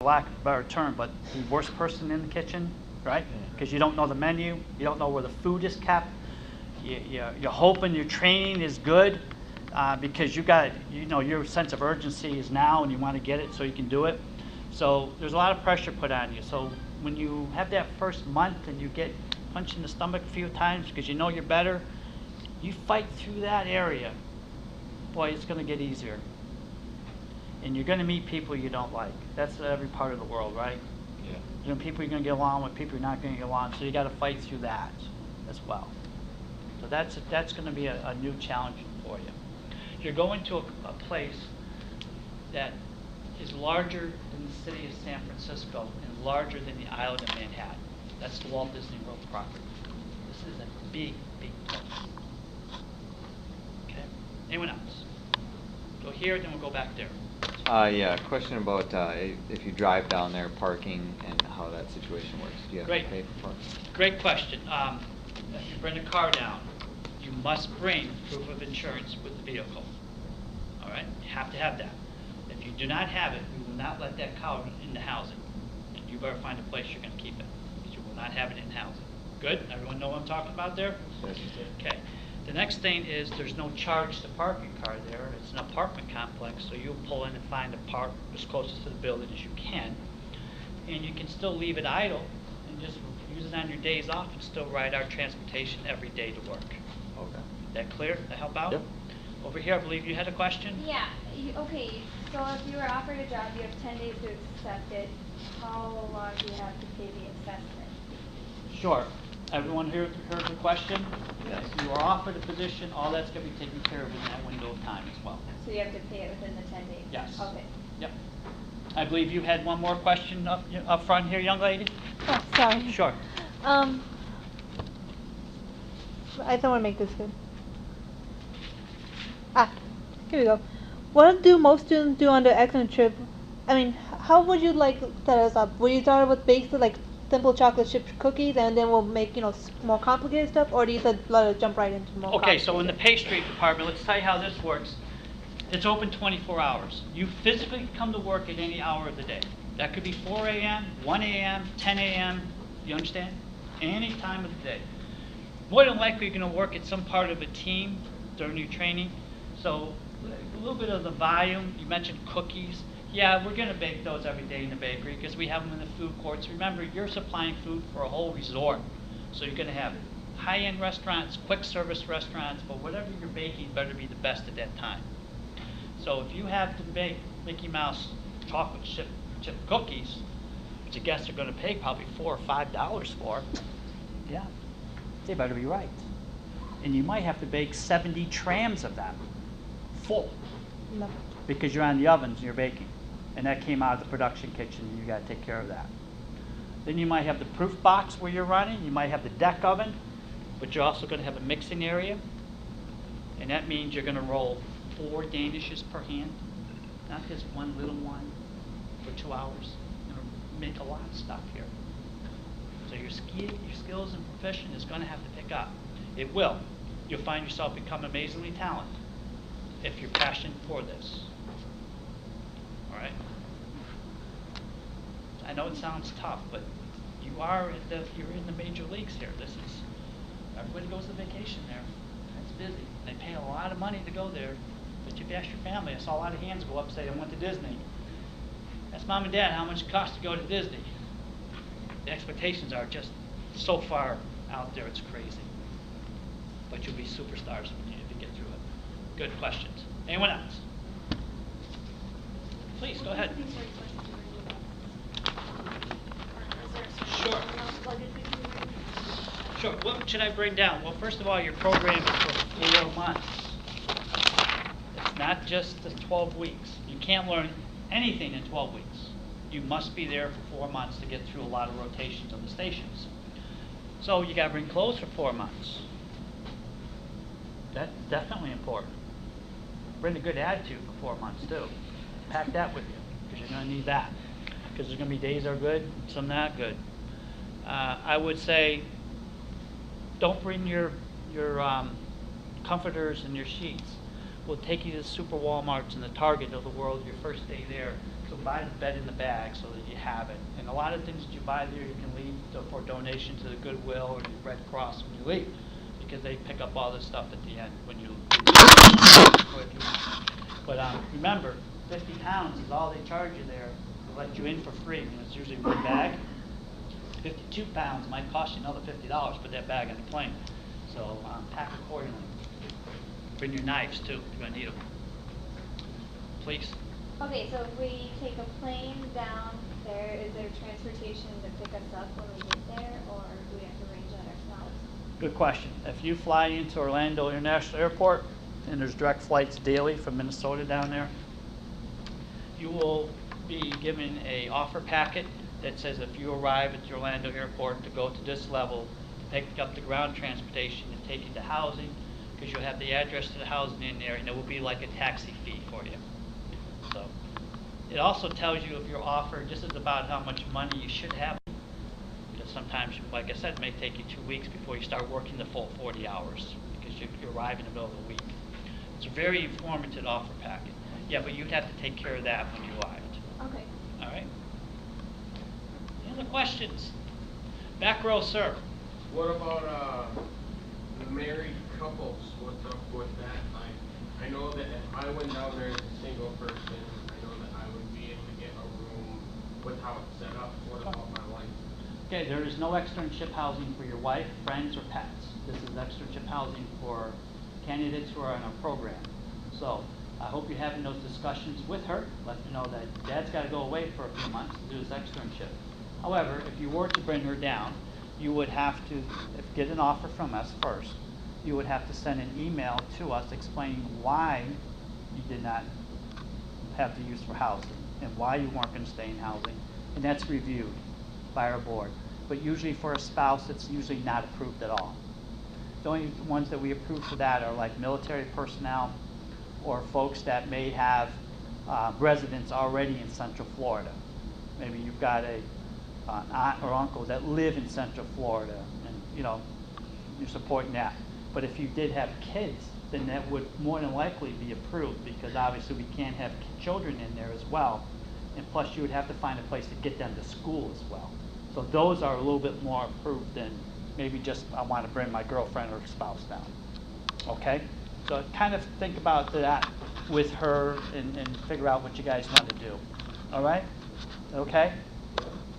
lack of a better term, but the worst person in the kitchen, right? Because you don't know the menu, you don't know where the food is kept. You're hoping your training is good because your sense of urgency is now and you want to get it so you can do it. So there's a lot of pressure put on you. So when you have that first month and you get punched in the stomach a few times because you know you're better, you fight through that area. Boy, it's going to get easier. And you're going to meet people you don't like. That's every part of the world, right? Yeah. You know, people you're going to get along with, people you're not going to get along. So you got to fight through that as well. So that's going to be a new challenge for you. You're going to a place that is larger than the city of San Francisco and larger than the island of Manhattan. That's the Walt Disney World property. This is a big, big place. Okay. Anyone else? Go here, then we'll go back there. Yeah, question about if you drive down there, parking and how that situation works. Do you have to pay for parking? Great question. If you bring a car down, you must bring proof of insurance with the vehicle. All right? You have to have that. If you do not have it, we will not let that car in the housing. And you better find a place you're going to keep it, because you will not have it in housing. Good? Everyone know what I'm talking about there? Yes. Okay. The next thing is there's no charge to park your car there. It's an apartment complex, so you'll pull in and find a park as closest to the building as you can. And you can still leave it idle and just use it on your days off and still ride our transportation every day to work. Okay. That clear? That help out? Yep. Over here, I believe you had a question? Yeah. Okay. So if you were offered a job, you have 10 days to accept it. How long do you have to pay the assessment? Sure. Everyone here heard the question? Yes. You are offered a position, all that's going to be taken care of in that window of time as well. So you have to pay it within the 10 days? Yes. Okay. Yep. I believe you had one more question up front here, young lady? Oh, sorry. Sure. I don't want to make this good. Here we go. What do most students do on the excellent trip? I mean, how would you like set us up? Would you start with basic, like simple chocolate chip cookies, and then we'll make more complicated stuff, or do you let us jump right into more? Okay, so in the pastry department, let's tell you how this works. It's open 24 hours. You physically come to work at any hour of the day. That could be 4 a.m., 1 a.m., 10 a.m. You understand? Any time of the day. More than likely, you're going to work at some part of a team during your training. So a little bit of the volume. You mentioned cookies. Yeah, we're going to bake those every day in the bakery because we have them in the food courts. Remember, you're supplying food for a whole resort. So you're going to have high-end restaurants, quick service restaurants, but whatever you're baking better be the best at that time. So if you have to bake Mickey Mouse chocolate chip cookies, which I guess they're going to pay probably $4 or $5 for, yeah, they better be right. And you might have to bake 70 trams of them, full, No. because you're on the ovens and you're baking. And that came out of the production kitchen, and you got to take care of that. Then you might have the proof box where you're running. You might have the deck oven, but you're also going to have a mixing area. And that means you're going to roll 4 danishes per hand, not just one little one for 2 hours. You're going to make a lot of stuff here. So your skills and proficient is going to have to pick up. It will. You'll find yourself become amazingly talented if you're passionate for this. All right? I know it sounds tough, but you're in the major leagues here. Everybody goes to vacation there. It's busy. They pay a lot of money to go there. But if you ask your family, I saw a lot of hands go up and say, I went to Disney. Ask mom and dad how much it costs to go to Disney. The expectations are just so far out there, it's crazy. But you'll be superstars if you get through it. Good questions. Anyone else? Please, go ahead. Sure. Sure. What should I bring down? Well, first of all, your program is for 4 months. It's not just the 12 weeks. You can't learn anything in 12 weeks. You must be there for 4 months to get through a lot of rotations of the stations. So you got to bring clothes for 4 months. That's definitely important. Bring a good attitude for 4 months too. Pack that with you because you're going to need that. Because there's going to be days that are good, some not good. I would say don't bring your comforters and your sheets. We'll take you to the super Walmarts and the Target of the world your first day there. So buy the bed in the bag so that you have it. And a lot of things that you buy there, you can leave for donation to the Goodwill or the Red Cross when you leave, because they pick up all this stuff at the end when you leave. But remember, 50 pounds is all they charge you there to let you in for free. And it's usually one bag. 52 pounds might cost you another $50 to put that bag on the plane. So pack accordingly. Bring your knives too, you're going to need them. Please. Okay, so if we take a plane down there, is there transportation to pick us up when we get there, or do we have to arrange that ourselves? Good question. If you fly into Orlando International Airport, and there's direct flights daily from Minnesota down there, you will be given a offer packet that says if you arrive at the Orlando Airport to go to this level, pick up the ground transportation and take you to housing, because you'll have the address to the housing in there, and it will be like a taxi fee for you. So it also tells you if you're offered, this is about how much money you should have, because sometimes, like I said, it may take you 2 weeks before you start working the full 40 hours, because you arrive in the middle of the week. It's a very informative offer packet. Yeah, but you'd have to take care of that when you arrived. Okay. All right? Any other questions? Back row, sir. What about the married couples? What's up with that? I know that if I went down there as a single person, I know that I would be able to get a room with how it's set up. What about my wife? Okay, there is no externship housing for your wife, friends, or pets. This is externship housing for candidates who are on our program. So I hope you're having those discussions with her. Let her know that Dad's got to go away for a few months to do his externship. However, if you were to bring her down, you would have to get an offer from us first. You would have to send an email to us explaining why you did not have the use for housing and why you weren't going to stay in housing. And that's reviewed by our board. But usually for a spouse, it's usually not approved at all. The only ones that we approve for that are like military personnel or folks that may have residents already in Central Florida. Maybe you've got an aunt or uncle that live in Central Florida, and you're supporting that. But if you did have kids, then that would more than likely be approved, because obviously we can't have children in there as well. And plus you would have to find a place to get them to school as well. So those are a little bit more approved than maybe just I want to bring my girlfriend or spouse down. Okay? So kind of think about that with her and figure out what you guys want to do. All right? Okay?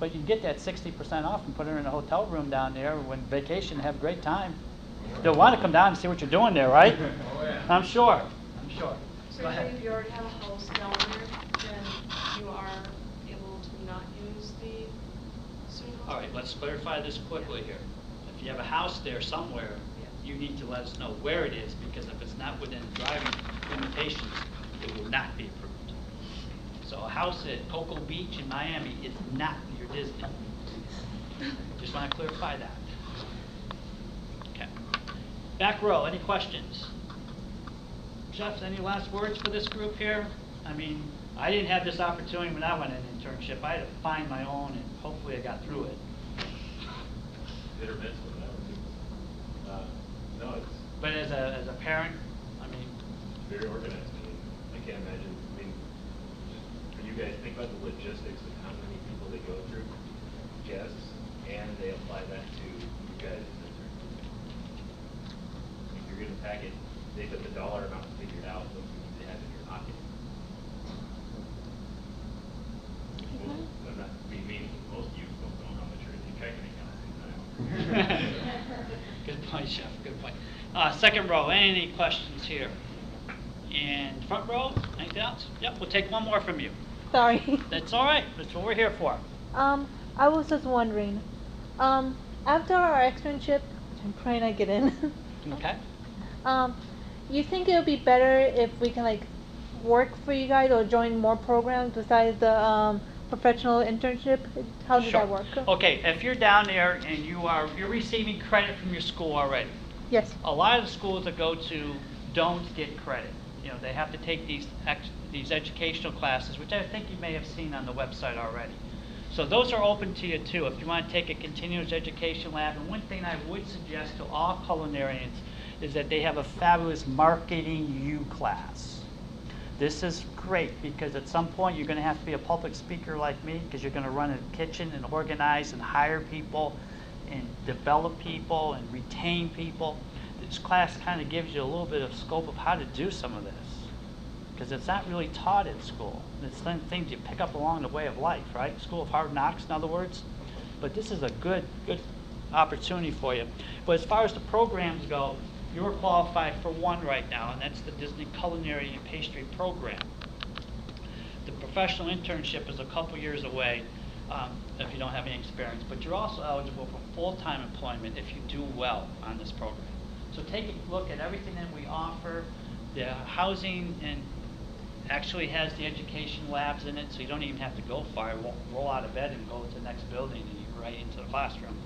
But you can get that 60% off and put her in a hotel room down there when vacation and have a great time. They'll want to come down and see what you're doing there, right? Oh, yeah. I'm sure. So Go ahead. if you already have a house down there, then you are able to not use the student housing? All right, let's clarify this quickly here. If you have a house there somewhere, you need to let us know where it is, because if it's not within driving limitations, it will not be approved. So a house at Cocoa Beach in Miami is not your Disney. Just want to clarify that. Okay. Back row, any questions? Jeff, any last words for this group here? I mean, I didn't have this opportunity when I went in internship. I had to find my own, and hopefully I got through it. Hit or miss with that one. No, it's But as a parent, I mean, very organized. I mean, I can't imagine. I mean, just for you guys, think about the logistics of how many people they go through, guests, and they apply that to you guys. If you're going to pack it, they put the dollar amount figured out what you need to have in your pocket. I'm not being mean. Most of you don't know how much you're in your checking account. good point, Chef, good point. Second row, any questions here? And front row, anything else? Yep, we'll take one more from you. Sorry. That's all right, that's what we're here for. I was just wondering, after our externship, which I'm praying I get in, Okay. you think it would be better if we can like work for you guys or join more programs besides the professional internship? How does Sure. that work? Okay, if you're down there and you're receiving credit from your school already. Yes. A lot of the schools that go to don't get credit. They have to take these educational classes, which I think you may have seen on the website already. So those are open to you too, if you want to take a continuous education lab. And one thing I would suggest to all culinarians is that they have a fabulous marketing U class. This is great because at some point you're going to have to be a public speaker like me because you're going to run a kitchen and organize and hire people and develop people and retain people. This class kind of gives you a little bit of scope of how to do some of this because it's not really taught in school. It's things you pick up along the way of life, right? School of hard knocks, in other words. But this is a good opportunity for you. But as far as the programs go, you're qualified for one right now, and that's the Disney Culinary and Pastry Program. The professional internship is a couple years away if you don't have any experience, but you're also eligible for full-time employment if you do well on this program. So take a look at everything that we offer. The housing and actually has the education labs in it, so you don't even have to go far. You won't roll out of bed and go to the next building and you're right into the classroom.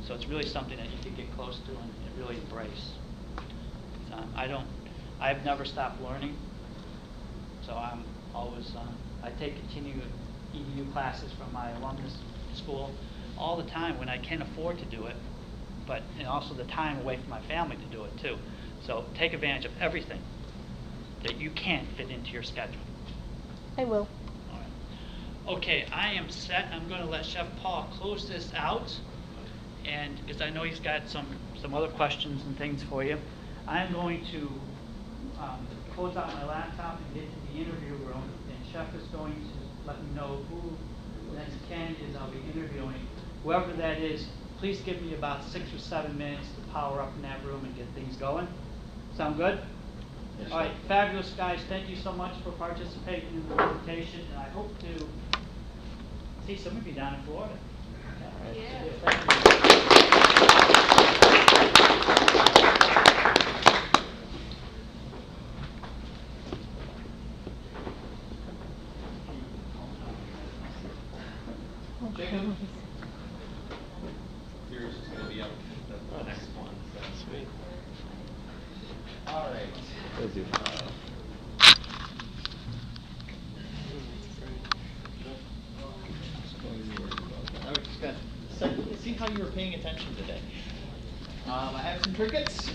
So it's really something that you can get close to and really embrace. I've never stopped learning, so I'm always, I take continuing EDU classes from my alumnus school all the time when I can afford to do it, but and also the time away from my family to do it too. So take advantage of everything that you can fit into your schedule. I will. All right. Okay, I am set. I'm going to let Chef Paul close this out, and because I know he's got some other questions and things for you. I'm going to close out my laptop and get to the interview room, and Chef is going to let me know who the next candidate is I'll be interviewing. Whoever that is, please give me about 6 or 7 minutes to power up in that room and get things going. Sound good? Yes, all right, fabulous guys. Thank you so much for participating in the invitation, and I hope to see some of you down in Florida. Yeah. Jacob? Yours is going to be up the next one. Sweet. All right. Let's do. I was just going to see how you were paying attention today. I have some trinkets.